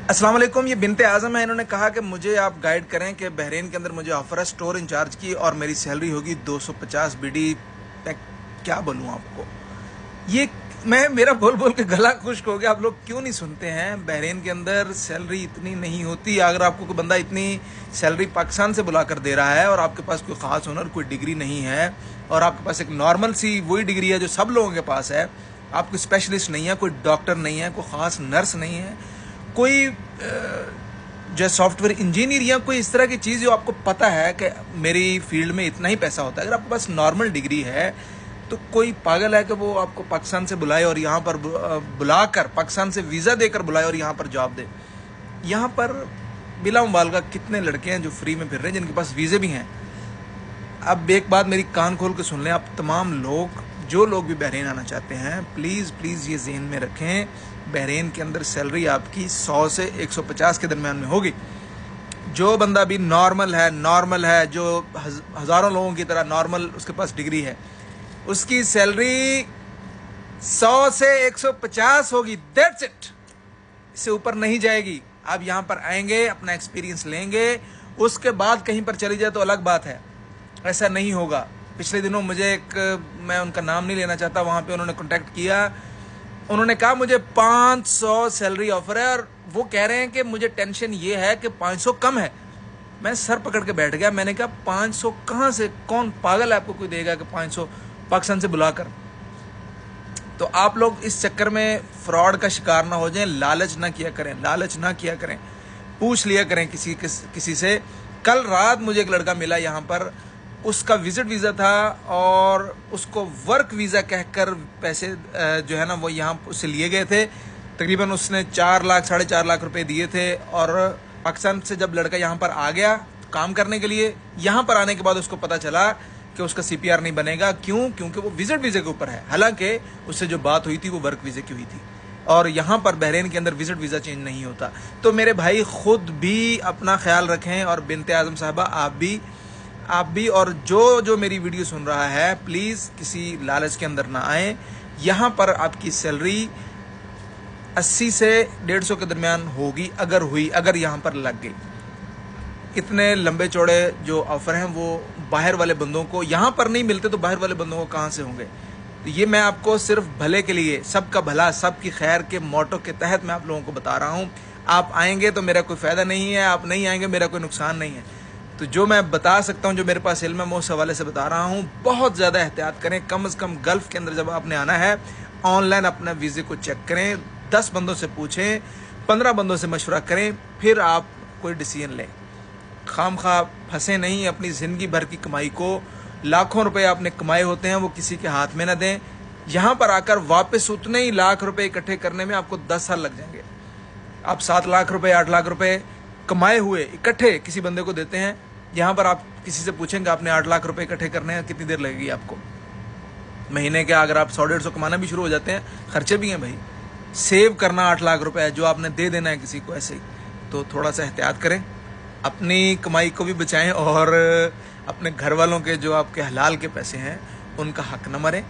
अस्सलाम वालेकुम। ये बिनते आज़म है। इन्होंने कहा कि मुझे आप गाइड करें कि बहरीन के अंदर मुझे ऑफर है स्टोर इंचार्ज की और मेरी सैलरी होगी 250 बीडी। मैं क्या बोलूँ आपको, ये मैं मेरा बोल बोल के गला खुश्क हो गया। आप लोग क्यों नहीं सुनते हैं? बहरीन के अंदर सैलरी इतनी नहीं होती। अगर आपको कोई बंदा इतनी सैलरी पाकिस्तान से बुला कर दे रहा है और आपके पास कोई ख़ास हुनर, कोई डिग्री नहीं है और आपके पास एक नॉर्मल सी वही डिग्री है जो सब लोगों के पास है, आप कोई स्पेशलिस्ट नहीं है, कोई डॉक्टर नहीं है, कोई ख़ास नर्स नहीं है, कोई जो सॉफ्टवेयर इंजीनियर या कोई इस तरह की चीज़ जो आपको पता है कि मेरी फील्ड में इतना ही पैसा होता है, अगर आपके पास नॉर्मल डिग्री है तो कोई पागल है कि वो आपको पाकिस्तान से बुलाए और यहाँ पर बुलाकर पाकिस्तान से वीज़ा देकर बुलाए और यहाँ पर जॉब दे। यहाँ पर बिला मुबालगा कितने लड़के हैं जो फ्री में फिर रहे हैं, जिनके पास वीज़े भी हैं। अब एक बात मेरी कान खोल के सुन लें, आप तमाम लोग, जो लोग भी बहरीन आना चाहते हैं, प्लीज़ प्लीज़ ये ज़हन में रखें, बहरीन के अंदर सैलरी आपकी 100 से 150 के दरमियान में होगी। जो बंदा भी नॉर्मल है, जो हज़ारों लोगों की तरह नॉर्मल उसके पास डिग्री है, उसकी सैलरी 100 से 150 होगी। दैट्स इट, इससे ऊपर नहीं जाएगी। आप यहाँ पर आएंगे, अपना एक्सपीरियंस लेंगे, उसके बाद कहीं पर चली जाए तो अलग बात है। ऐसा नहीं होगा। पिछले दिनों मुझे मैं उनका नाम नहीं लेना चाहता, वहाँ पे उन्होंने कांटेक्ट किया, उन्होंने कहा मुझे 500 सैलरी ऑफर है और वो कह रहे हैं कि मुझे टेंशन ये है कि 500 कम है। मैं सर पकड़ के बैठ गया। मैंने कहा 500 कहाँ से, कौन पागल है आपको कोई देगा कि 500 पाकिस्तान से बुलाकर? तो आप लोग इस चक्कर में फ्रॉड का शिकार ना हो जाएं, लालच ना किया करें, पूछ लिया करें किसी से। कल रात मुझे एक लड़का मिला यहाँ पर, उसका विजिट वीज़ा था और उसको वर्क वीज़ा कहकर पैसे जो है ना वो यहाँ उससे लिए गए थे। तकरीबन उसने 4 लाख 4.5 लाख रुपए दिए थे और पाकिस्तान से जब लड़का यहाँ पर आ गया काम करने के लिए, यहाँ पर आने के बाद उसको पता चला कि उसका CPR नहीं बनेगा। क्यों? क्योंकि वो विजिट वीज़े के ऊपर है। हालांकि उससे जो बात हुई थी वो वर्क वीज़े की हुई थी और यहाँ पर बहरीन के अंदर विजिट वीज़ा चेंज नहीं होता। तो मेरे भाई खुद भी अपना ख्याल रखें और बिनते आज़म साहबा आप भी और जो मेरी वीडियो सुन रहा है, प्लीज़ किसी लालच के अंदर ना आए। यहाँ पर आपकी सैलरी 80 से 150 के दरमियान होगी, अगर यहाँ पर लग गई। इतने लंबे चौड़े जो ऑफ़र हैं वो बाहर वाले बंदों को यहाँ पर नहीं मिलते, तो बाहर वाले बंदों को कहाँ से होंगे? तो ये मैं आपको सिर्फ भले के लिए, सबका भला सबकी खैर के मोटो के तहत मैं आप लोगों को बता रहा हूँ। आप आएंगे तो मेरा कोई फ़ायदा नहीं है, आप नहीं आएंगे मेरा कोई नुकसान नहीं है। तो जो मैं बता सकता हूँ, जो मेरे पास इल्म है, मैं उस हवाले से बता रहा हूँ। बहुत ज़्यादा एहतियात करें। कम से कम गल्फ़ के अंदर जब आपने आना है, ऑनलाइन अपना वीज़े को चेक करें, 10 बंदों से पूछें, 15 बंदों से मशवरा करें, फिर आप कोई डिसीजन लें। खामखा फंसे नहीं। अपनी ज़िंदगी भर की कमाई को, लाखों रुपए आपने कमाए होते हैं, वो किसी के हाथ में ना दें। यहाँ पर आकर वापस उतने ही लाख रुपए इकट्ठे करने में आपको 10 साल लग जाएंगे। आप 7 लाख रुपए 8 लाख रुपए कमाए हुए इकट्ठे किसी बंदे को देते हैं, यहाँ पर आप किसी से पूछेंगे आपने 8 लाख रुपए इकट्ठे करने हैं, कितनी देर लगेगी आपको? महीने के अगर आप 100-150 कमाना भी शुरू हो जाते हैं, खर्चे भी हैं भाई। सेव करना 8 लाख रुपए है जो आपने दे देना है किसी को ऐसे ही। तो थोड़ा सा एहतियात करें, अपनी कमाई को भी बचाएं और अपने घर वालों के जो आपके हलाल के पैसे हैं उनका हक न मरें।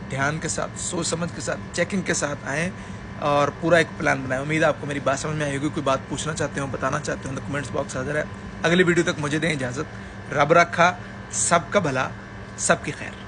ध्यान के साथ, सोच समझ के साथ, चेकिंग के साथ आएँ और पूरा एक प्लान बनाएं। उम्मीद है आपको मेरी बात समझ में आई होगी। कोई बात पूछना चाहते हो, बताना चाहते हो तो कमेंट्स बॉक्स हाजिर है। अगली वीडियो तक मुझे दें इजाज़त। रब रखा, सबका भला, सबकी खैर।